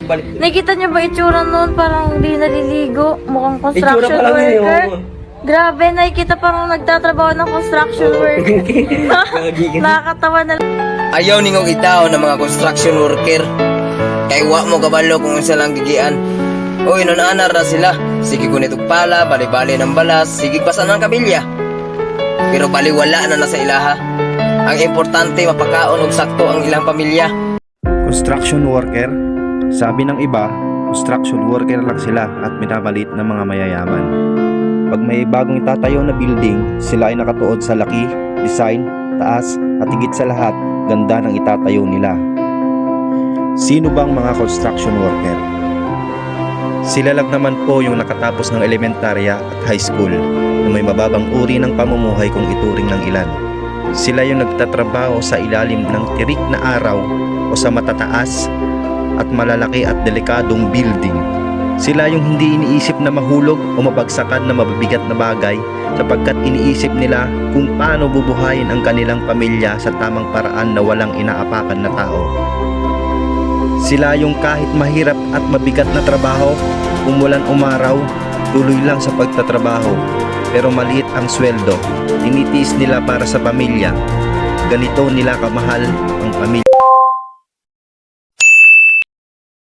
balik. Nakita niyo ba itsura noon? Parang hindi naliligo. Mukhang Itsura construction pa lang yun, worker. oo. Grabe, nakikita parang nagtatrabaho ng construction worker. Nakakatawa na. Ayaw ningong itaw ng mga construction worker. Kay wa mo kabalo kung isa lang gigian. Uy, nun-anar na sila. Sige kunitog pala, bali-bali ng balas, sige pasan ng kabilya. Pero baliwala na nasa ilaha. Ang importante mapakaon og sakto ang ilang pamilya. Construction worker? Sabi ng iba, construction worker lang sila at minamalit ng mga mayayaman. Pag may bagong itatayo na building, sila ay nakatuod sa laki, design, taas at higit sa lahat, ganda ng itatayo nila. Sino bang mga construction worker? Sila lang naman po yung nakatapos ng elementarya at high school na may mababang uri ng pamumuhay kung ituring ng ilan. Sila yung nagtatrabaho sa ilalim ng tirik na araw o sa matataas at malalaki at delikadong building. Sila yung hindi iniisip na mahulog o mabagsakan na mabibigat na bagay sapagkat iniisip nila kung paano bubuhayin ang kanilang pamilya sa tamang paraan na walang inaapakan na tao. Sila yung kahit mahirap at mabigat na trabaho, umulan umaraw, tuloy lang sa pagtatrabaho. Pero maliit ang sweldo, tinitiis nila para sa pamilya. Ganito nila kamahal